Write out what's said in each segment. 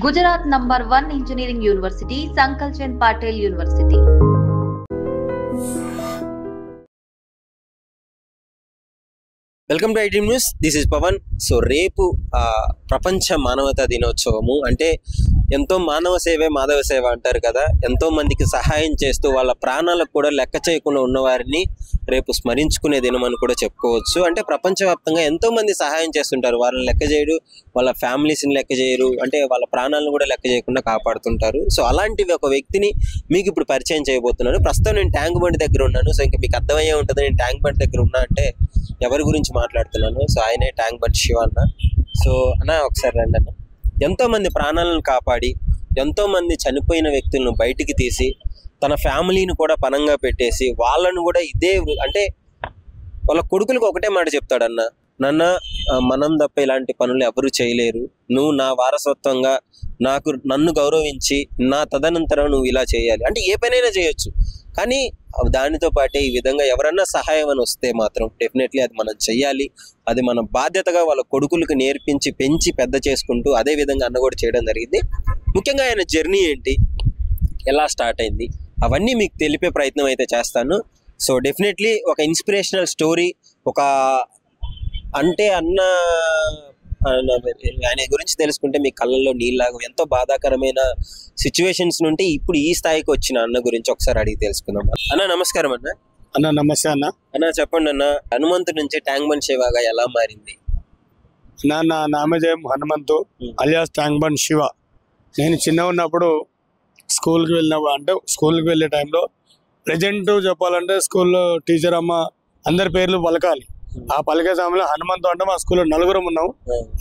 Gujarat #1 Engineering University, Sankalchand Patel University. Welcome to iDream News. This is Pavan. So రేపు ప్రపంచ మానవతా దినోత్సవము. అంటే ఎంతో మానవ సేవే మాధవ సేవ అంటారు కదా. ఎంతో మందికి సహాయం చేస్తూ వాళ్ళ ప్రాణాలకు కూడా లెక్క చేయకుండా ఉన్నవారిని రేపు స్మరించుకునే దినం అని కూడా చెప్పుకోవచ్చు. అంటే ప్రపంచవ్యాప్తంగా ఎంతో మంది సహాయం చేస్తుంటారు. వాళ్ళని లెక్క చేయరు, వాళ్ళ ఫ్యామిలీస్ని లెక్క చేయరు, అంటే వాళ్ళ ప్రాణాలను కూడా లెక్క చేయకుండా కాపాడుతుంటారు. సో అలాంటి ఒక వ్యక్తిని మీకు ఇప్పుడు పరిచయం చేయబోతున్నాను. ప్రస్తుతం నేను ట్యాంక్ బండ్ దగ్గర ఉన్నాను. సో ఇంకా మీకు అర్థమయ్యే ఉంటుంది నేను ట్యాంక్ బండ్ దగ్గర ఉన్నా అంటే ఎవరి గురించి మాట్లాడుతున్నాను. సో ఆయనే ట్యాంక్ బండ్ శివ అన్న. సో అన్న ఒకసారి రండి అన్న. ఎంతో మంది ప్రాణాలను కాపాడి ఎంతో మంది చనిపోయిన వ్యక్తులను బయటికి తీసి తన ఫ్యామిలీని కూడా పనంగా పెట్టేసి వాళ్ళను కూడా ఇదే అంటే వాళ్ళ కొడుకులకు ఒకటే మాట చెప్తాడన్న, నాన్న మనం తప్ప ఇలాంటి పనులు ఎవరు చేయలేరు, నువ్వు నా వారసత్వంగా నన్ను గౌరవించి నా తదనంతరం నువ్వు ఇలా చేయాలి. అంటే ఏ పనైనా చేయొచ్చు, కానీ దానితో పాటే ఈ విధంగా ఎవరన్నా సహాయం అని వస్తే మాత్రం డెఫినెట్లీ అది మనం చెయ్యాలి. అది మన బాధ్యతగా వాళ్ళ కొడుకులకు నేర్పించి పెంచి పెద్ద చేసుకుంటూ అదే విధంగా అన్న కూడా చేయడం జరిగింది. ముఖ్యంగా ఆయన జర్నీ ఏంటి, ఎలా స్టార్ట్ అయింది, అవన్నీ మీకు తెలిపే ప్రయత్నం అయితే చేస్తాను. సో డెఫినెట్లీ ఒక ఇన్స్పిరేషనల్ స్టోరీ. ఒక అంటే ఆయన గురించి తెలుసుకుంటే మీ కళ్ళల్లో నీళ్ళలాగా ఎంతో బాధాకరమైన సిచ్యువేషన్స్ నుండి ఇప్పుడు ఈ స్థాయికి వచ్చిన అన్న గురించి ఒకసారి అడిగి తెలుసుకుందాం. అన్న నమస్కారం. అన్న నమస్తే అన్న. అన్న చెప్పండి అన్న, హనుమంతు నుంచి ట్యాంక్ బండ్ శివగా ఎలా మారింది? నా నామధేయం హనుమంతు అలియాస్ ట్యాంక్ బండ్ శివ. నేను చిన్న ఉన్నప్పుడు స్కూల్కి వెళ్ళే టైంలో ప్రజెంట్ చెప్పాలంటే స్కూల్లో టీచర్ అమ్మ అందరి పేర్లు పలకాలి. ఆ పలికే సమయంలో హనుమంతు అంటే మా స్కూల్లో నలుగురం ఉన్నాం.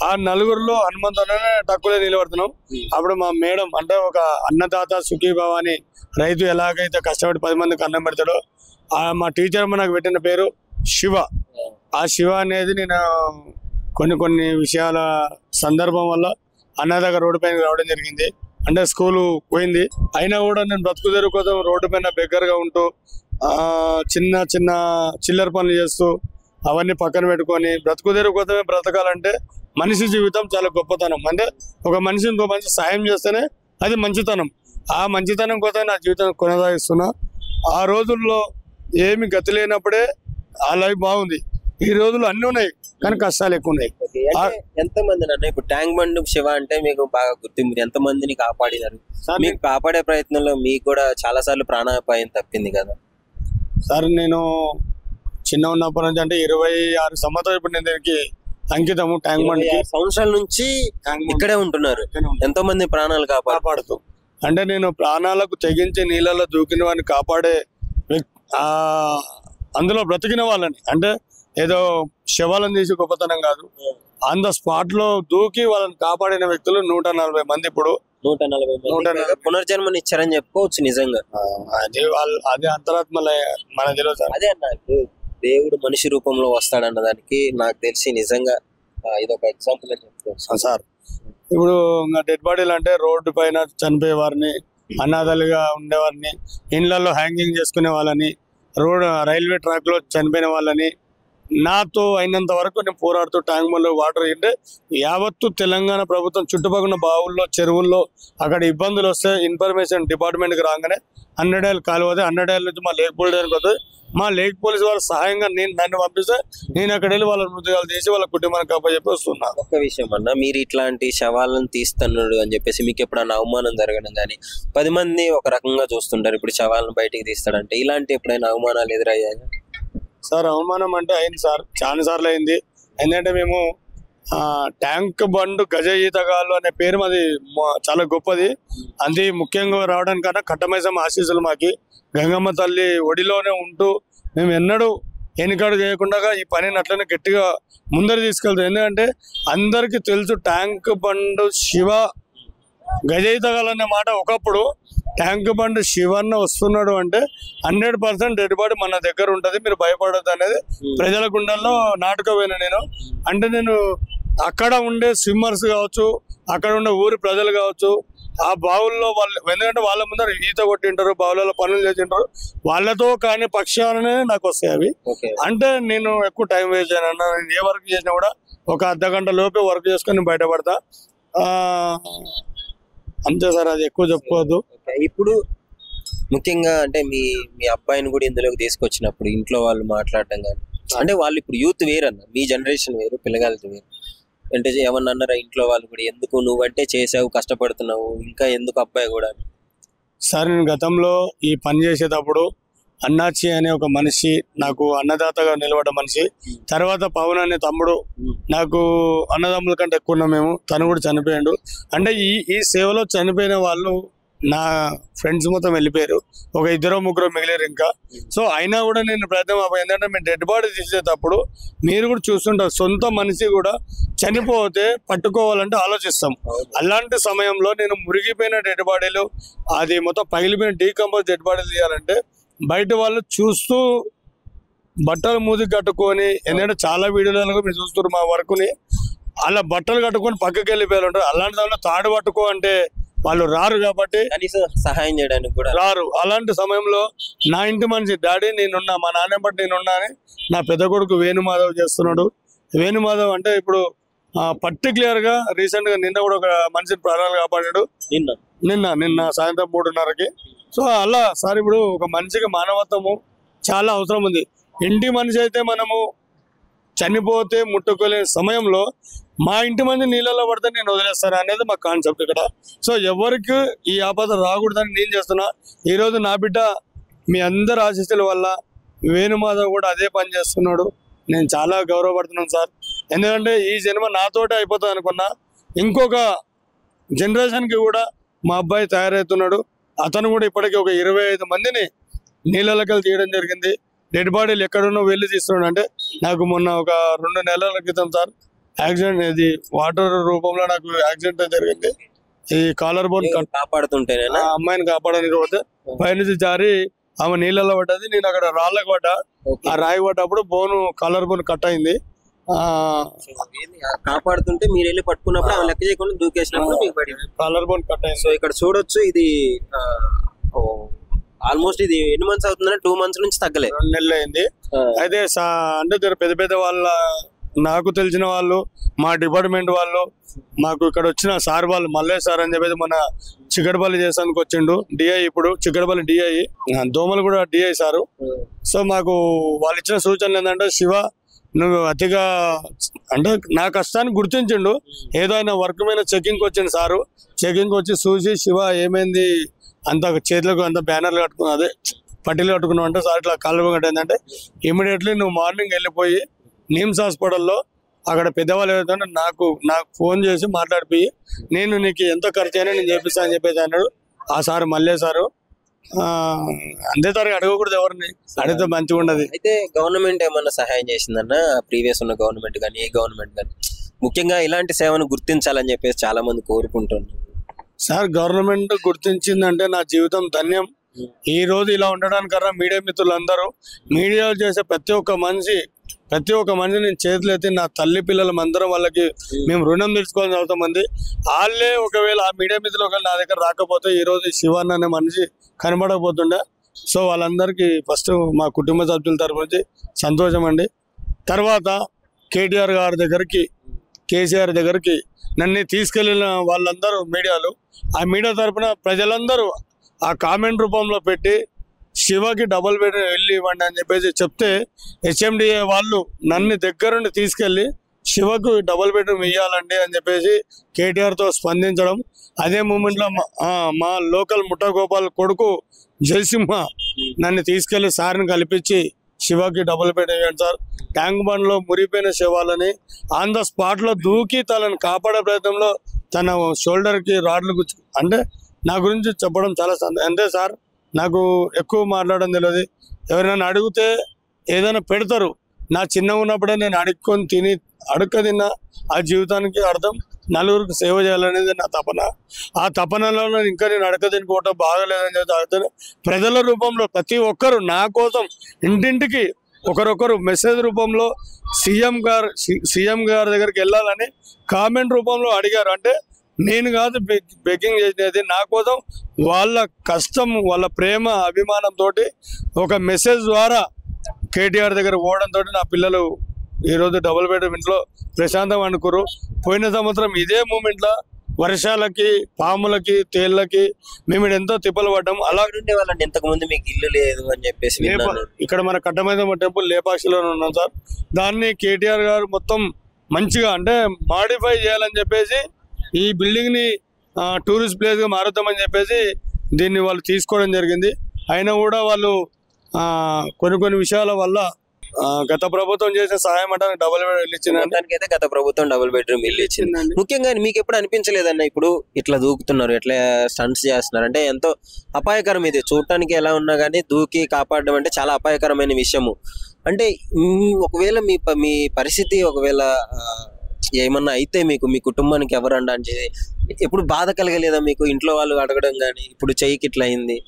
ఆ నలుగురులో హనుమంతు అంటే తక్కువే నిలబడుతున్నాం. అప్పుడు మా మేడం అంటే ఒక అన్నదాత సుఖీభావ అని రైతు ఎలాగైతే కష్టపడి 10 మందికి అన్నం పెడతాడో మా టీచర్ నాకు పెట్టిన పేరు శివ. ఆ శివ అనేది నేను కొన్ని విషయాల సందర్భం వల్ల అన్నదాక రోడ్డు పైన రావడం జరిగింది. అంటే స్కూలు పోయింది అయినా కూడా నేను బ్రతుకు తెరువు కోసం రోడ్డు పైన బెగ్గరగా ఉంటూ చిన్న చిన్న చిల్లర పనులు చేస్తూ అవన్నీ పక్కన పెట్టుకొని బ్రతుకు తెరువు కోసమే బ్రతకాలంటే మనిషి జీవితం చాలా గొప్పతనం. అంటే ఒక మనిషి ఇంకో మనిషి సాయం చేస్తేనే అది మంచితనం. ఆ మంచితనం కోసం నా జీవితం కొనసాగిస్తున్నా. ఆ రోజుల్లో ఏమి గతి లేనప్పుడే ఆ లైఫ్ బాగుంది. ఈ రోజుల్లో అన్ని ఉన్నాయి కానీ కష్టాలు ఎక్కువ ఉన్నాయి. ఎంతమంది అన్న ఇప్పుడు ట్యాంక్ బండ్ శివ అంటే మీకు బాగా గుర్తింపు, ఎంతమందిని కాపాడినారు? మీకు కాపాడే ప్రయత్నంలో మీకు కూడా చాలా సార్లు ప్రాణాపాయం తప్పింది కదా సార్. నేను చిన్న ఉన్నప్పటి నుంచి అంటే 26 సంవత్సరాలు ఇప్పుడు నేను దీనికి అంకితము. ట్యాంక్ బండ్ సంవత్సరాల నుంచి ఇక్కడే ఉంటున్నారు, ఎంతో మంది ప్రాణాలు కాపాడుతూ. అంటే నేను ప్రాణాలకు తెగించి నీళ్ళలో దూకిన వాడిని కాపాడే అందులో బ్రతికిన వాళ్ళని, అంటే ఏదో శవాలను తీసి గొప్పతనం కాదు, ఆన్ ద స్పాట్ లో దూకి వాళ్ళని కాపాడిన వ్యక్తులు 140 మంది. ఇప్పుడు 140 పునర్జన్మని ఇచ్చారని చెప్పుకోవచ్చు. నిజంగా అదే అంతరాత్మ మన తెలియదు. అదే అన్న, దేవుడు మనిషి రూపంలో వస్తాడన్న దానికి నాకు తెలిసి నిజంగా ఇది ఒక ఎగ్జాంపుల్ అని చెప్పుకోవచ్చు సార్. ఇప్పుడు డెడ్ బాడీలు అంటే రోడ్డు పైన చనిపోయే వారిని, అనాథలుగా ఉండేవారిని, ఇండ్లలో హ్యాంగింగ్ చేసుకునే వాళ్ళని, రైల్వే ట్రాక్ లో చనిపోయిన వాళ్ళని, నాతో అయినంత వరకు నేను పోరాడుతూ ట్యాంక్ బండ్లో వాటర్ అంటే యావత్తు తెలంగాణ ప్రభుత్వం చుట్టుపక్కల బావుల్లో చెరువుల్లో అక్కడ ఇబ్బందులు వస్తే ఇన్ఫర్మేషన్ డిపార్ట్మెంట్కి రాగానే 100 ఏళ్ళు కాలువ 100 ఏళ్ళ నుంచి మా లేక్ పోలీస్ వస్తుంది. మా లేక్ పోలీస్ వాళ్ళ సహాయంగా నన్ను పంపిస్తే నేను అక్కడ వెళ్ళి వాళ్ళ మృతదేహాలు తీసి వాళ్ళ కుటుంబానికి అప్పచెప్పి వస్తున్నా. ఒక్క విషయం అన్న, మీరు ఇట్లాంటి శవాలను తీస్తున్నాడు అని చెప్పేసి మీకు ఎప్పుడన్నా అవమానం జరగడం కానీ, 10 మంది ఒక రకంగా చూస్తుంటారు, ఇప్పుడు శవాలను బయటికి తీస్తాడంటే ఇలాంటి ఎప్పుడైనా అవమానాలు ఎదురయ్యాయి? సార్ అవమానం అంటే అయింది సార్, చాలా సార్లు అయింది. ఎందుకంటే మేము ట్యాంక్ బండ్ గజ ఈతగాళ్ళు అనే పేరు మాది చాలా గొప్పది. అది ముఖ్యంగా రావడానికన్నా కట్టమైసమ్మ ఆశీస్సులు మాకి, గంగమ్మ తల్లి ఒడిలోనే ఉంటూ మేము ఎన్నడూ వెనుకడు చేయకుండా ఈ పనిని అట్లనే గట్టిగా ముందర తీసుకెళ్తాం. ఎందుకంటే అందరికీ తెలుసు ట్యాంక్ బండ్ శివ గజ ఈతగాళ్ళనే మాట. ఒకప్పుడు ట్యాంక్ బండ్ శివన్న వస్తున్నాడు అంటే 100% డెడ్ బాడీ మన దగ్గర ఉంటుంది, మీరు భయపడద్దు అనేది ప్రజల గుండెల్లో నాటుకోపోయినా నేను. అంటే నేను అక్కడ ఉండే స్విమ్మర్స్ కావచ్చు, అక్కడ ఉండే ఊరి ప్రజలు కావచ్చు, ఆ బావుల్లో వాళ్ళు ఎందుకంటే వాళ్ళ ముందర ఈత కొట్టింటారు, బావులలో పనులు చేసింటారు, వాళ్ళతో కానీ పక్షాలనే నాకు వస్తాయి అవి. అంటే నేను ఎక్కువ టైం వేస్ట్ చేయను. నేను ఏ వర్క్ చేసినా కూడా ఒక అర్ధ గంట లోపే వర్క్ చేసుకొని బయటపడతా. అంతే సార్, అది ఎక్కువ చెప్పుకోవద్దు. ఇప్పుడు ముఖ్యంగా అంటే మీ మీ అబ్బాయిని కూడా ఇందులోకి తీసుకొచ్చినప్పుడు ఇంట్లో వాళ్ళు మాట్లాడడం కానీ, అంటే వాళ్ళు ఇప్పుడు యూత్ వేరన్న, మీ జనరేషన్ వేరు, పిల్లగాలతో వేరు, అంటే ఏమన్నా అన్నారా ఇంట్లో వాళ్ళు కూడా, ఎందుకు నువ్వంటే చేసావు, కష్టపడుతున్నావు, ఇంకా ఎందుకు అబ్బాయి కూడా? సార్ నేను గతంలో ఈ పని చేసేటప్పుడు అన్నాచి అనే ఒక మనిషి, నాకు అన్నదాతగా నిలబడ్డ మనిషి, తర్వాత పవన్ అనే తమ్ముడు, నాకు అన్నదమ్ముల కంటే ఎక్కువ ఉన్నాం మేము, తను కూడా చనిపోయాడు. అంటే ఈ సేవలో చనిపోయిన వాళ్ళు నా ఫ్రెండ్స్ మొత్తం వెళ్ళిపోయారు, ఒక 2-3 మిగిలేరు ఇంకా. సో అయినా కూడా నేను ప్రయత్నం ఏంటంటే మేము డెడ్ బాడీ తీసేటప్పుడు మీరు కూడా చూస్తుంటారు, సొంత మనిషి కూడా చనిపోతే పట్టుకోవాలంటే ఆలోచిస్తాం. అలాంటి సమయంలో నేను మురిగిపోయిన డెడ్ బాడీలు, అది మొత్తం పగిలిపోయిన డీకంపోజ్ డెడ్ బాడీలు తీయాలంటే బయట వాళ్ళు చూస్తూ బట్టలు మూదికి కట్టుకొని, ఎందుకంటే చాలా వీడియోలలో మీరు చూస్తున్నారు మా వర్క్ని, అలా బట్టలు కట్టుకొని పక్కకి వెళ్ళిపోయారు ఉంటారు. అలాంటి దానిలో తాడు పట్టుకో అంటే వాళ్ళు రారు, కాబట్టి కనీసం సహాయం చేయడానికి కూడా రారు. అలాంటి సమయంలో నా ఇంటి మనిషి డాడీ నేనున్నా, మా నాన్న బట్టి నేనున్నా అని నా పెద్ద కొడుకు వేణుమాధవ్ చేస్తున్నాడు. వేణుమాధవ్ అంటే ఇప్పుడు పర్టికులర్ గా రీసెంట్ గా నిన్న కూడా ఒక మనిషిని ప్రాణాలు కాపాడాడు, నిన్న సాయంత్రం 3:30కి. సో అలా సార్ ఇప్పుడు ఒక మనిషికి మానవత్వము చాలా అవసరం ఉంది. ఇంటి మనిషి అయితే మనము చనిపోతే ముట్టుకోలేని సమయంలో మా ఇంటి మంది నీళ్ళలో పడితే నేను వదిలేస్తాను అనేది మా కాన్సెప్ట్ ఇక్కడ. సో ఎవరికి ఈ ఆపద రాకూడదని నేను చేస్తున్నా. ఈరోజు నా బిడ్డ మీ అందరి ఆశీస్సుల వల్ల వేణుమాధవ్ కూడా అదే పని చేస్తున్నాడు. నేను చాలా గౌరవపడుతున్నాను సార్, ఎందుకంటే ఈ జన్మ నాతోటే అయిపోతుంది అనుకున్నా, ఇంకొక జనరేషన్కి కూడా మా అబ్బాయి తయారవుతున్నాడు. అతను కూడా ఇప్పటికీ ఒక 25 మందిని నీళ్ళకి తీయడం జరిగింది. డెడ్ బాడీలు ఎక్కడున్నో వెళ్ళి తీస్తున్నాడు. అంటే నాకు మొన్న ఒక 2 నెలల క్రితం సార్ యాక్సిడెంట్, ఇది వాటర్ రూపంలో నాకు యాక్సిడెంట్ జరిగింది. ఈ కాలర్ బోన్ కాపాడుతుంటే అమ్మాయిని కాపాడడానికి పోతే పైనుంచి జారి ఆమె నీళ్ళలో పడ్డది. నేను అక్కడ రాళ్ళకు పడ్డా, ఆ రాయి పడ్డప్పుడు బోను కాలర్ బోన్ కట్ అయింది. కాపాడుతుంటే మీరు వెళ్ళి పట్టుకున్నప్పుడు ఆమె లెక్క చేయకుండా దూకేసినప్పుడు మీకు పడింది, కాలర్ బోన్ కట్ అయింది. సో ఇక్కడ చూడొచ్చు, ఇది ఆల్మోస్ట్ ఇది ఎన్ని మంత్స్ అవుతుందంటే 2 మంత్స్ నుంచి తగ్గలేదు, 2 నెలలు అయింది. అయితే అంటే పెద్ద పెద్ద వాళ్ళ, నాకు తెలిసిన వాళ్ళు, మా డిపార్ట్మెంట్ వాళ్ళు, మాకు ఇక్కడ వచ్చిన సార్ వాళ్ళు, మల్లేష్ సార్ అని చెప్పేసి మన చిక్కడపల్లి చేసానికి వచ్చిండు డిఐ, ఇప్పుడు చిక్కడపల్లి డిఐ, దోమలు కూడా డిఐ సారు. సో మాకు వాళ్ళు ఇచ్చిన సూచనలు ఏంటంటే, శివ నువ్వు అతిగా అంటే నా కష్టాన్ని గుర్తించిండు. ఏదో ఆయన వర్క్ మీద చెకింగ్కి వచ్చిండు సారు. చెకింగ్కి వచ్చి చూసి, శివ ఏమైంది, అంత చేతులకు అంత బ్యానర్లు కట్టుకున్నావు, అదే పట్టీలు కట్టుకున్నావు అంటే, సార్ ఇట్లా కాళ్ళు కట్టేందంటే ఇమీడియట్లీ నువ్వు మార్నింగ్ వెళ్ళిపోయి నిమ్స్ హాస్పిటల్లో అక్కడ పెద్దవాళ్ళు ఏదైతే నాకు ఫోన్ చేసి మాట్లాడిపోయి నేను నీకు ఎంత ఖర్చు అయినా నేను చేపిస్తా అని చెప్పేసి అన్నాడు ఆ సార్, మల్లే సారు. అంతే తరగతి అడగకూడదు, ఎవరిని అడిగితే మంచిగా ఉండదు. అయితే గవర్నమెంట్ ఏమన్నా సహాయం చేసిందన్న, ప్రీవియస్ ఉన్న గవర్నమెంట్ కానీ ఏ గవర్నమెంట్ కానీ, ముఖ్యంగా ఇలాంటి సేవను గుర్తించాలని చెప్పేసి చాలా మంది కోరుకుంటున్నారు. సార్ గవర్నమెంట్ గుర్తించిందంటే నా జీవితం ధన్యం. ఈ రోజు ఇలా ఉండడానికన్నా మీడియా మిత్రులందరూ, మీడియాలో చేసే ప్రతి ఒక్క మనిషి నేను చేతులు ఎత్తి, నా తల్లి పిల్లల అందరం వాళ్ళకి మేము రుణం తీర్చుకోవాలని అవుతామంది. వాళ్ళే ఒకవేళ ఆ మీడియా మిత్రులు ఒకవేళ నా దగ్గర రాకపోతే ఈరోజు శివన్ అనే మనిషి కనబడకపోతుండే. సో వాళ్ళందరికీ ఫస్ట్ మా కుటుంబ సభ్యుల తరపు నుంచి సంతోషం అండి. తర్వాత కేటీఆర్ గారి దగ్గరికి, కేసీఆర్ దగ్గరికి నన్ను తీసుకెళ్లిన వాళ్ళందరూ మీడియాలు, ఆ మీడియా తరపున ప్రజలందరూ ఆ కామెంట్ రూపంలో పెట్టి శివకి డబుల్ బెడ్ వెళ్ళి ఇవ్వండి అని చెప్పేసి చెప్తే, హెచ్ఎండిఏ వాళ్ళు నన్ను దగ్గరుండి తీసుకెళ్ళి శివకు డబుల్ బెడ్రూమ్ ఇవ్వాలండి అని చెప్పేసి కేటీఆర్తో స్పందించడం. అదే మూమెంట్లో మా లోకల్ ముఠాగోపాల్ కొడుకు జయసింహ నన్ను తీసుకెళ్లి సార్ని కల్పించి శివకి డబుల్ బెడ్ ఇవ్వండి సార్, ట్యాంక్ బండ్లో మురిపోయిన శవాలని ఆన్ ద స్పాట్లో దూకి తనని కాపాడే ప్రయత్నంలో తన షోల్డర్కి రాడ్లు గుచ్చు, అంటే నా గురించి చెప్పడం చాలా అంతే సార్. నాకు ఎక్కువ మాట్లాడడం తెలియదు. ఎవరైనా అడిగితే ఏదైనా పెడతారు. నా చిన్నగా ఉన్నప్పుడే నేను అడుక్కొని తిన్న ఆ జీవితానికి అర్థం నలుగురికి సేవ చేయాలనేది నా తపన. ఆ తపనలో ఇంకా నేను అడక తినుకోవటం బాగలేదని చెప్పి ప్రజల రూపంలో ప్రతి ఒక్కరు నా కోసం ఇంటింటికి ఒకరొకరు మెసేజ్ రూపంలో సీఎం గారి దగ్గరికి వెళ్ళాలని కామెంట్ రూపంలో అడిగారు. అంటే నేను కాదు బెగ్గింగ్ చేసేది, నా కోసం వాళ్ళ కష్టం, వాళ్ళ ప్రేమ, అభిమానంతో ఒక మెసేజ్ ద్వారా కేటీఆర్ దగ్గర పోవడంతో నా పిల్లలు ఈరోజు డబుల్ బెడ్రూమ్ ఇంట్లో ప్రశాంతం అనుకోరు. పోయిన సంవత్సరం ఇదే మూమెంట్లో వర్షాలకి, పాములకి, తేళ్లకి మేము ఎంతో తిప్పలు పడ్డాం. అలా ఉండే వాళ్ళండి ఇంతకు ముందు మీకు ఇల్లు లేదు అని చెప్పేసి విన్నాను. ఇక్కడ మన కట్టమైదమ్మ టెంపుల్ లేపాక్షిలో ఉన్నాం సార్. దాన్ని కేటీఆర్ గారు మొత్తం మంచిగా అంటే మాడిఫై చేయాలని చెప్పేసి ఈ బిల్డింగ్ ని టూరిస్ట్ ప్లేస్ గా మారుతామని చెప్పేసి దీన్ని వాళ్ళు తీసుకోవడం జరిగింది. అయినా కూడా వాళ్ళు కొన్ని విషయాల వల్ల గత ప్రభుత్వం చేసిన సహాయం అంటే డబుల్ బెడ్రూమ్ ఇచ్చిందండి. అయితే గత ప్రభుత్వం డబుల్ బెడ్రూమ్ ఇల్లు ఇచ్చింది. ముఖ్యంగా మీకు ఎప్పుడు అనిపించలేదన్న ఇప్పుడు ఇట్లా దూకుతున్నారు, ఎట్లా స్టంట్స్ చేస్తున్నారు అంటే ఎంతో అపాయకరం. ఇది చూడటానికి ఎలా ఉన్నా కానీ దూకి కాపాడడం అంటే చాలా అపాయకరమైన విషయము. అంటే ఒకవేళ మీ పరిస్థితి ఒకవేళ ఏమన్నా అయితే మీ కుటుంబానికి ఎవరన్నా అంటే ఎప్పుడు బాధ కలగలేదా మీకు? ఇంట్లో వాళ్ళు అడగడం కానీ ఇప్పుడు చెయ్యికి ఇట్లా అయింది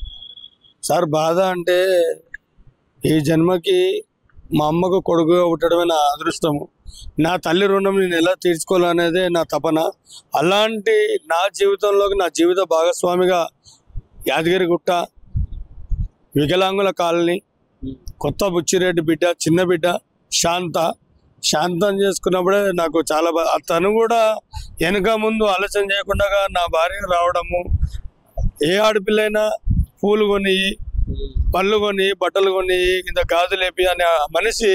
సార్. బాధ అంటే ఈ జన్మకి మా అమ్మకు కొడుకుగా పుట్టడమే నా అదృష్టము. నా తల్లి రుణం నేను ఎలా తీర్చుకోవాలనేదే నా తపన. అలాంటి నా జీవితంలోకి నా జీవిత భాగస్వామిగా యాదగిరిగుట్ట వికలాంగుల కాలనీ కొత్త బుచ్చిరెడ్డి బిడ్డ, చిన్న బిడ్డ శాంతం చేసుకున్నప్పుడే నాకు చాలా తను కూడా వెనుక ముందు ఆలోచన చేయకుండా నా భార్య రావడము, ఏ ఆడపిల్లైనా పూలు కొని, పళ్ళు కొని, బట్టలు కొని, ఇంత గాజులేపి అనే మనిషి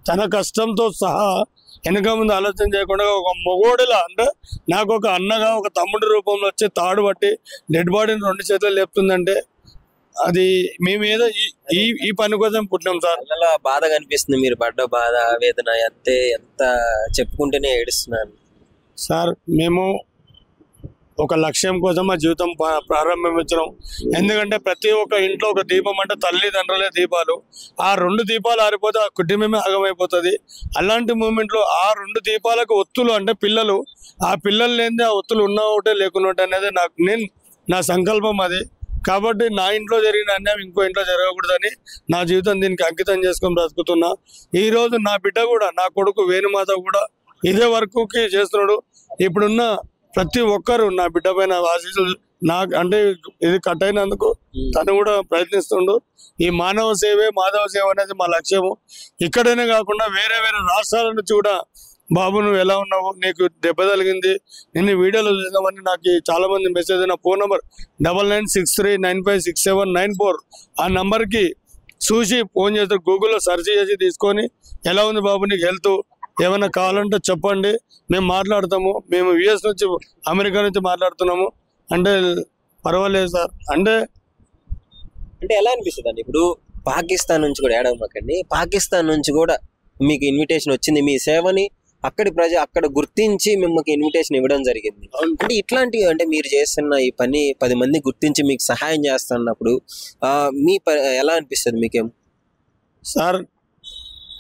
తన కష్టంతో సహా వెనుక ముందు ఆలోచన చేయకుండా ఒక మొగోడిలా అంటే నాకు ఒక అన్నగా ఒక తమ్ముడి రూపంలో వచ్చి తాడు పట్టి డెడ్ బాడీని 2 చేతులు లేపుతుందంటే అది మేము ఏదో ఈ పని కోసం పుట్టినాం సార్. అలా బాధగా అనిపిస్తుంది. మీరు పడ్డ బాధ, వేదన ఎంత చెప్పుకుంటేనే ఏడుస్తున్నాను సార్. మేము ఒక లక్ష్యం కోసం మా జీవితం ప్రారంభించడం. ఎందుకంటే ప్రతి ఒక్క ఇంట్లో ఒక దీపం అంటే తల్లిదండ్రులే దీపాలు. ఆ 2 దీపాలు ఆరిపోతే ఆ కుటుంబమే ఆగమైపోతుంది. అలాంటి మూమెంట్లో ఆ 2 దీపాలకు ఒత్తులు అంటే పిల్లలు, ఆ పిల్లలు లేనిదే ఆ ఒత్తులు ఉన్న ఒకటే లేకున్న ఒకటి అనేది నా సంకల్పం అది. కాబట్టి నా ఇంట్లో జరిగిన అన్యాయం ఇంకో ఇంట్లో జరగకూడదని నా జీవితం దీనికి అంకితం చేసుకొని బ్రతుకుతున్నా. ఈరోజు నా బిడ్డ కూడా, నా కొడుకు వేణుమాత కూడా ఇదే వర్క్కి చేస్తున్నాడు. ఇప్పుడున్న ప్రతి ఒక్కరు నా బిడ్డ పైన ఆశీస్సులు నాకు అంటే ఇది కట్ అయినందుకు తను కూడా ప్రయత్నిస్తుండు. ఈ మానవ సేవే మాధవ సేవ అనేది మా లక్ష్యము. ఇక్కడనే కాకుండా వేరే రాష్ట్రాల నుంచి కూడా బాబు నువ్వు ఎలా ఉన్నావు, నీకు దెబ్బ తగిలింది, నిన్ను వీడియోలో చూద్దామని నాకు చాలా మంది మెసేజ్. నా ఫోన్ నెంబర్ 9963956794 ఆ నంబర్కి చూసి ఫోన్ చేస్తే గూగుల్లో సెర్చ్ చేసి తీసుకొని ఎలా ఉంది బాబు నీకు హెల్త్, ఏమైనా కావాలంటే చెప్పండి, మేము మాట్లాడతాము. మేము యుఎస్ నుంచి అమెరికా నుంచి మాట్లాడుతున్నాము అంటే పర్వాలేదు సార్. అంటే ఎలా అనిపిస్తుంది అండి ఇప్పుడు పాకిస్తాన్ నుంచి కూడా ఏడవమాకండి, పాకిస్తాన్ నుంచి కూడా మీకు ఇన్విటేషన్ వచ్చింది, మీ సేవని అక్కడ గుర్తించి మిమ్మల్ని ఇన్విటేషన్ ఇవ్వడం జరిగింది. అంటే ఇట్లాంటివి అంటే మీరు చేస్తున్న ఈ పని 10 మంది గుర్తించి మీకు సహాయం చేస్తున్నప్పుడు ఎలా అనిపిస్తుంది మీకేం సార్?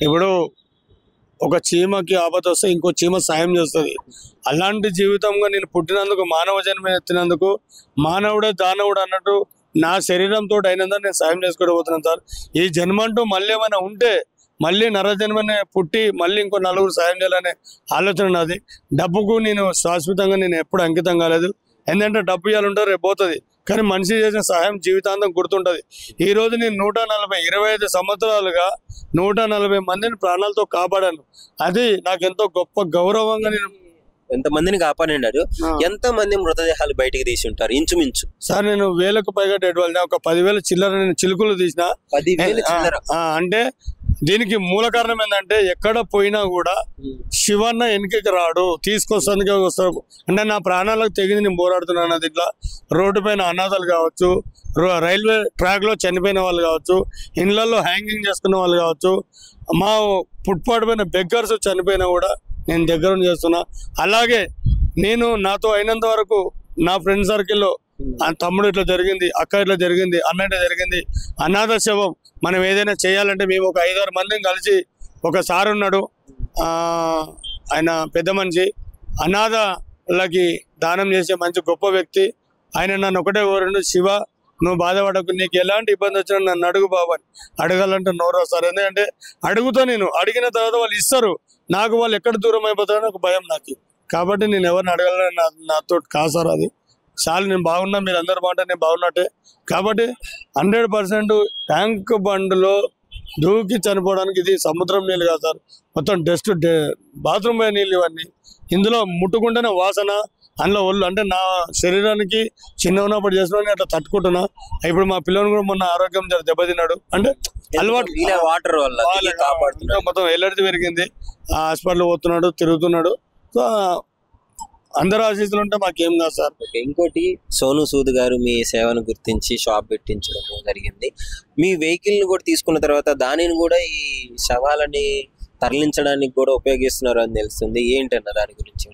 ఇప్పుడు ఒక చీమకి ఆపద వస్తే ఇంకో చీమ సాయం చేస్తుంది. అలాంటి జీవితంగా నేను పుట్టినందుకు, మానవ జన్మ ఎత్తినందుకు, మానవుడే దానవుడు అన్నట్టు నా శరీరంతో అయినందుకు నేను సాయం చేసుకోబోతున్నాను సార్. ఈ జన్మ అంటూ మళ్ళీ ఏమైనా ఉంటే మళ్ళీ నరజన్మనే పుట్టి మళ్ళీ ఇంకో 4 సాయం చేయాలనే ఆలోచన నాది. డబ్బుకు నేను శాశ్వతంగా నేను ఎప్పుడు అంకితం కాలేదు. ఎందుకంటే డబ్బు ఇవ్వాలంటే రేపు పోతుంది, కానీ మనిషి చేసిన సహాయం జీవితాంతం గుర్తుంటుంది. ఈరోజు నేను 25 సంవత్సరాలుగా 140 మందిని ప్రాణాలతో కాపాడాను. అది నాకు ఎంతో గొప్ప గౌరవంగా. నేను ఎంతమందిని కాపాడినారు, ఎంతమంది మృతదేహాలు బయటికి తీసి ఉంటారు ఇంచుమించు సార్? నేను 1000కు పైగా డెడ్ బాడీ, ఒక 10,000 చిల్లర నేను చిలుకలు తీసిన. 10,000 చిల్లర అంటే దీనికి మూల కారణం ఏంటంటే ఎక్కడ పోయినా కూడా శివన్న వెనకకి రాడు, తీసుకొస్తానికి వస్తాడు. అంటే నా ప్రాణాలకు తెగింది నేను పోరాడుతున్నాను. అది ఇట్లా రోడ్డు పైన అనాథాలు కావచ్చు, రైల్వే ట్రాక్ లో చనిపోయిన వాళ్ళు కావచ్చు, ఇళ్లలో హ్యాంగింగ్ చేసుకున్న వాళ్ళు కావచ్చు, మా ఫుట్పాత్ పైన బెగ్గర్స్ చనిపోయినా కూడా నేను దగ్గర చేస్తున్నా. అలాగే నేను నాతో అయినంత వరకు నా ఫ్రెండ్ సర్కిల్లో తమ్ముడు ఇట్లా జరిగింది, అక్క ఇట్లా జరిగింది, అన్న ఇట్లా జరిగింది, అనాథ శవం మనం ఏదైనా చేయాలంటే మేము ఒక 5-6 మందిని కలిసి, ఒక సార్ ఉన్నాడు ఆయన పెద్ద మనిషి, అనాథలకి దానం చేసే మంచి గొప్ప వ్యక్తి. ఆయన నన్ను ఒకటే కోరిండు, శివ నువ్వు బాధపడకు, నీకు ఎలాంటి ఇబ్బంది వచ్చినా నన్ను అడుగు బాబు అని. అడగాలంటే నోరు వస్తారు, ఎందుకంటే అడుగుతా, నేను అడిగిన తర్వాత వాళ్ళు ఇస్తారు. నాకు వాళ్ళు ఎక్కడ దూరం అయిపోతారని ఒక భయం నాకు. కాబట్టి నేను ఎవరిని అడగాలని నాతో కాసారు. అది చాలు, నేను బాగున్నా, మీరు అందరి మాట నేను బాగున్నట్టే. కాబట్టి 100% ట్యాంక్ బండ్లో దూకి చనిపోవడానికి ఇది సముద్రం నీళ్ళు కాదు సార్, మొత్తం డస్ట్, బాత్రూమ్ పోయే నీళ్ళు ఇవన్నీ. ఇందులో ముట్టుకుంటేనే వాసన, అందులో ఒళ్ళు అంటే నా శరీరానికి చిన్న ఉన్నప్పుడు చేసిన అట్లా తట్టుకుంటున్నా. ఇప్పుడు మా పిల్లలు కూడా మొన్న ఆరోగ్యం దెబ్బతిన్నాడు అంటే అలవాటు వాటర్ వల్ల మొత్తం ఎలర్జీ పెరిగింది. హాస్పిటల్ పోతున్నాడు, తిరుగుతున్నాడు. సో అందరూ ఆశీస్సులు ఉంటే మాకేం కాదు సార్. ఇంకోటి, సోను సూద్ గారు మీ సేవను గుర్తించి షాప్ పెట్టించడం జరిగింది. మీ వెహికల్ ని కూడా తీసుకున్న తర్వాత దానిని కూడా ఈ శవాలని తరలించడానికి కూడా ఉపయోగిస్తున్నారు అని తెలుస్తుంది. ఏంటన్న దాని గురించి?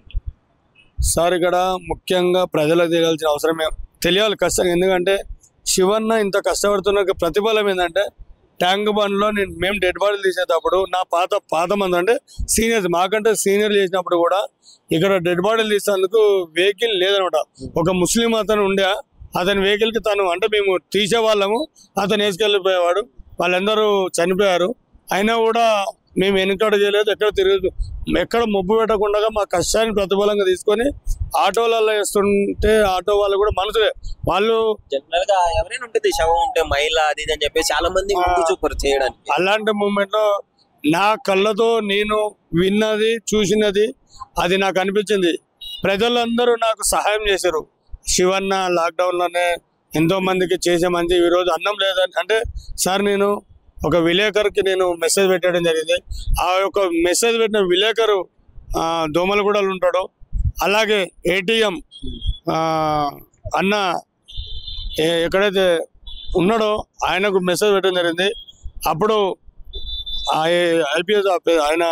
సార్ ఇక్కడ ముఖ్యంగా ప్రజలకు తెలియాల్సిన అవసరం తెలియాలి కష్టంగా. ఎందుకంటే శివన్న ఇంత కష్టపడుతున్న ప్రతిఫలం ఏంటంటే ట్యాంక్ బండ్లో మేము డెడ్ బాడీలు తీసేటప్పుడు నా పాత మంది అంటే సీనియర్స్ మాకంటే సీనియర్లు చేసినప్పుడు కూడా ఇక్కడ డెడ్ బాడీలు తీసేందుకు వెహికల్ లేదనమాట. ఒక ముస్లిం అతను ఉండే, అతని వెహికల్కి తను అంటే మేము తీసేవాళ్ళము, అతను వేసుకెళ్ళిపోయేవాడు. వాళ్ళందరూ చనిపోయారు. అయినా కూడా మేము వెనుకట చేయలేదు, ఎక్కడ మొబ్బు పెట్టకుండా మా కష్టాన్ని ప్రతిఫలంగా తీసుకొని ఆటోలలో వేస్తుంటే ఆటో వాళ్ళు కూడా మనసులే వాళ్ళు జనరల్ గా ఎవరైనా ఉంటుంది శవం ఉంటే మహిళ అది అని చెప్పి చాలా మంది చూపరు చేయడానికి. అలాంటి మూమెంట్ లో నా కళ్ళతో నేను విన్నది చూసినది అది నాకు అనిపించింది. ప్రజలందరూ నాకు సహాయం చేశారు. శివన్న లాక్డౌన్ లోనే ఎంతో మందికి చేసే మంచి ఈరోజు అన్నం లేదని అంటే సార్ నేను ఒక విలేకరుకి నేను మెసేజ్ పెట్టడం జరిగింది. ఆ యొక్క మెసేజ్ పెట్టిన విలేకరు దోమలగూడలో ఉంటాడు. అలాగే ఏటీఎం అన్న ఎక్కడైతే ఉన్నాడో ఆయనకు మెసేజ్ పెట్టడం జరిగింది. అప్పుడు ఐపీఎస్ ఆయన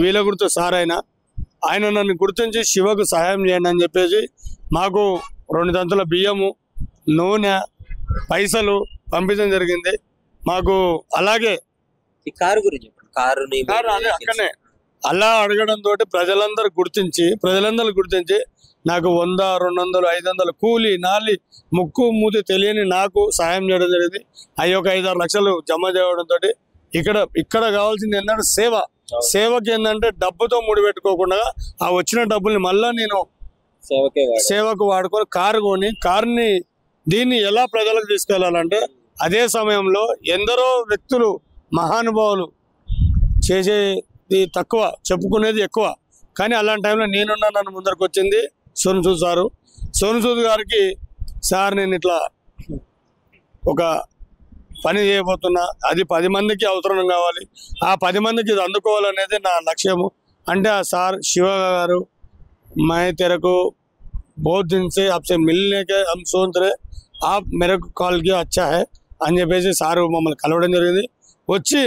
వీలగుర్తు సార్ ఆయన నన్ను గుర్తించి శివకు సహాయం చేయండి అని చెప్పేసి మాకు 2 దంతుల బియ్యము, నూనె, పైసలు పంపించడం జరిగింది మాకు. అలాగే ఈ కారు గురించి అక్కడనే అలా అడగడం తోటి ప్రజలందరూ గుర్తించి నాకు 100, 200, 500 కూలి నాలి ముక్కు మూతి తెలియని నాకు సహాయం చేయడం జరిగింది. అవి ఒక 5-6 లక్షలు జమ చేయడం తోటి ఇక్కడ కావాల్సింది ఏంటంటే సేవకి ఏంటంటే డబ్బుతో ముడిపెట్టుకోకుండా ఆ వచ్చిన డబ్బుల్ని మళ్ళా నేను సేవకు వాడుకొని కారు కొని కార్ని దీన్ని ఎలా ప్రజలకు తీసుకెళ్లాలంటే అదే సమయంలో ఎందరో వ్యక్తులు మహానుభావులు చేసేది తక్కువ, చెప్పుకునేది ఎక్కువ. కానీ అలాంటి టైంలో నన్ను ముందరకు వచ్చింది సోను సూద్ సారు. సోను సూద్ గారికి సార్ నేను ఇట్లా ఒక పని చేయబోతున్నా, అది 10 మందికి అవసరం కావాలి, ఆ 10 మందికి ఇది అందుకోవాలనేది నా లక్ష్యము. అంటే ఆ సార్ శివ గారు मैं तेरे को बहुत दिन से आपसे मिलने के हम सोच रहे आप मेरे को कॉल किया अच्छा है అని చెప్పేసి సారు మమ్మల్ని కలవడం జరిగింది. వచ్చి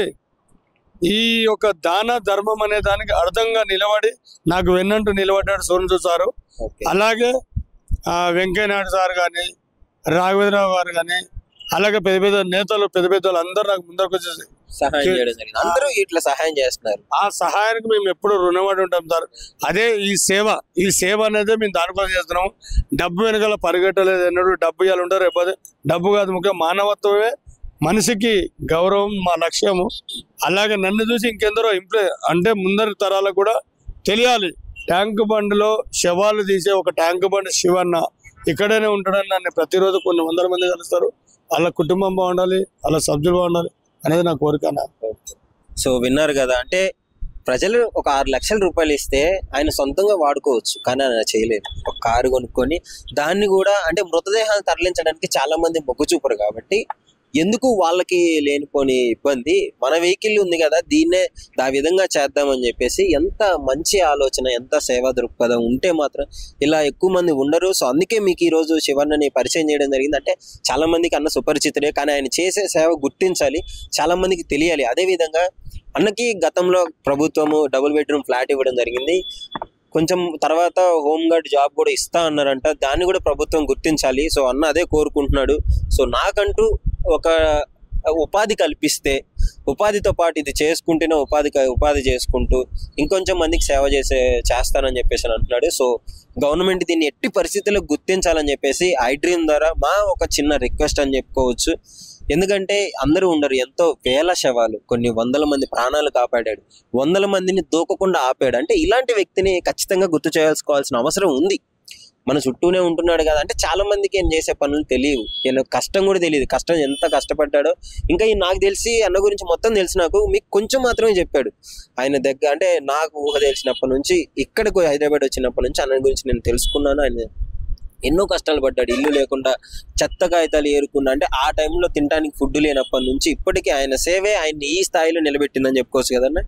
ఈ యొక్క దాన ధర్మం అనే దానికి అర్థంగా నిలబడి నాకు వెన్నంటూ నిలబడ్డాడు సోను సూద్ సారు. అలాగే వెంకయ్యనాయుడు సార్ కానీ, రాఘవేంద్రరావు గారు కానీ, అలాగే పెద్ద నేతలు అందరూ నాకు ముందరకు వచ్చేసి సహాయం చేయడం జరిగింది. అందరూ ఇట్లా సహాయం చేస్తున్నారు. ఆ సహాయానికి మేము ఎప్పుడు రుణపడి ఉంటాం సార్. అదే ఈ సేవ అనేది మేము దానికోసం చేస్తున్నాము. డబ్బు వెనకాల పరిగెట్టలేదు అన్నాడు. డబ్బు ఇవ్వాలి ఉంటారు, రేపు డబ్బు కాదు ముఖ్యం, మానవత్వమే మనిషికి గౌరవం మా లక్ష్యము. అలాగే నన్ను చూసి ఇంకెందరో అంటే ముందరి తరాలకు కూడా తెలియాలి. ట్యాంక్ బండ్లో శవాలు తీసే ఒక ట్యాంక్ బండ్ శివన్న ఇక్కడనే ఉంటాడని నన్ను ప్రతిరోజు కొన్ని 100 మంది కలుస్తారు. వాళ్ళ కుటుంబం బాగుండాలి, వాళ్ళ సభ్యులు బాగుండాలి అనేది నా కోరిక. సో విన్నారు కదా, అంటే ప్రజలు ఒక 6 లక్షల రూపాయలు ఇస్తే ఆయన సొంతంగా వాడుకోవచ్చు, కానీ ఆయన చేయలేదు. ఒక కారు కొనుక్కొని దాన్ని కూడా అంటే మృతదేహాన్ని తరలించడానికి చాలా మంది మొగ్గు చూపరు. కాబట్టి ఎందుకు వాళ్ళకి లేనిపోని ఇబ్బంది, మన వెహికల్ ఉంది కదా దీన్నే ఆ విధంగా చేద్దామని చెప్పేసి ఎంత మంచి ఆలోచన, ఎంత సేవా దృక్పథం ఉంటే మాత్రం ఇలా ఎక్కువ మంది ఉండరు. సో అందుకే మీకు ఈరోజు శివన్నని పరిచయం చేయడం జరిగింది. అంటే చాలా మందికి అన్న సుపరిచితుడే, కానీ ఆయన చేసే సేవ గుర్తించాలి, చాలా మందికి తెలియాలి. అదేవిధంగా అన్నకి గతంలో ప్రభుత్వము డబుల్ బెడ్రూమ్ ఫ్లాట్ ఇవ్వడం జరిగింది. కొంచెం తర్వాత హోమ్ గార్డ్ జాబ్ కూడా ఇస్తా అన్నారంట, దాన్ని కూడా ప్రభుత్వం గుర్తించాలి. సో అన్న అదే కోరుకుంటున్నాడు. సో నాకంటూ ఒక ఉపాధి కల్పిస్తే, ఉపాధితో పాటు ఇది చేసుకుంటేనే ఉపాధి చేసుకుంటూ ఇంకొంచెం మందికి సేవ చేస్తానని చెప్పేసి అంటున్నాడు. సో గవర్నమెంట్ దీన్ని ఎట్టి పరిస్థితుల్లో గుర్తించాలని చెప్పేసి iDream ద్వారా మా ఒక చిన్న రిక్వెస్ట్ అని చెప్పుకోవచ్చు. ఎందుకంటే అందరూ ఉండరు, ఎంతో వేల శవాలు, కొన్ని 100 మంది ప్రాణాలు కాపాడాడు, 100 మందిని దూకకుండా ఆపాడు. అంటే ఇలాంటి వ్యక్తిని ఖచ్చితంగా గుర్తు చేసుకోవాల్సిన అవసరం ఉంది. మన చుట్టూనే ఉంటున్నాడు కదా అంటే చాలా మందికి ఆయన చేసే పనులు తెలియవు, నేను కష్టం కూడా తెలియదు, కష్టం ఎంత కష్టపడ్డాడో. ఇంకా నాకు తెలిసి అన్న గురించి మొత్తం తెలిసి నాకు మీకు కొంచెం మాత్రమే చెప్పాడు. ఆయన దగ్గర అంటే నాకు ఊహ తెలిసినప్పటి నుంచి ఇక్కడికి హైదరాబాద్ వచ్చినప్పటి నుంచి అన్న గురించి నేను తెలుసుకున్నాను. ఆయన ఎన్నో కష్టాలు పడ్డాడు, ఇల్లు లేకుండా చెత్త కాగితాలు ఏరుకున్నా, అంటే ఆ టైంలో తినడానికి ఫుడ్ లేనప్పటి నుంచి ఇప్పటికీ ఆయన సేవే ఆయన్ని ఈ స్థాయిలో నిలబెట్టిందని చెప్పుకోవచ్చు కదన్నా.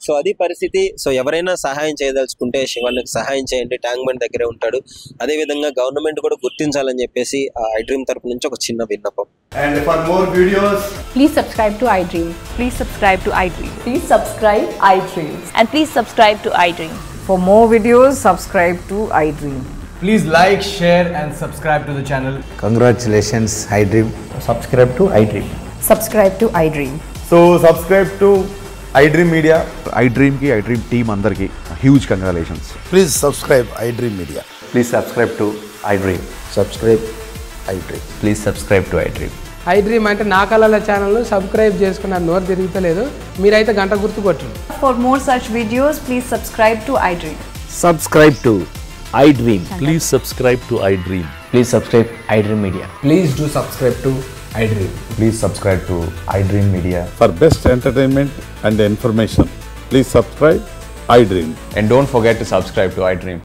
సో అది పరిస్థితి. సో ఎవరైనా సహాయం చేయదలుచుకుంటే శివన్నకి సహాయం చేయండి, ట్యాంక్ బండ్ దగ్గరే ఉంటాడు. అదేవిధంగా గవర్నమెంట్ కూడా గుర్తించాలని చెప్పేసి iDream తరపు నుంచి ఒక చిన్న విన్నపం. And for more videos, please subscribe to iDream. Please subscribe to iDream. Please subscribe iDream. And please subscribe to iDream. For more videos, subscribe to iDream. please like, share and subscribe to the channel. Congratulations, iDream. Subscribe to iDream. Subscribe to iDream. So subscribe to iDream Media. iDream ki iDream team andarki huge congratulations. Please subscribe iDream Media. Please subscribe to iDream. Subscribe iDream. Please subscribe to iDream. iDream అంటే నా కళల channel subscribe చేసుకున్న నోరు తిరుగుతలేదు, మీరైతే గంట గుర్తు కొట్టండి. For more such videos, please subscribe to iDream. Subscribe to iDream. Please subscribe to iDream. Please subscribe iDream Media. Please do subscribe to iDream. Please subscribe to iDream Media. For best entertainment and information, please subscribe iDream. And don't forget to subscribe to iDream.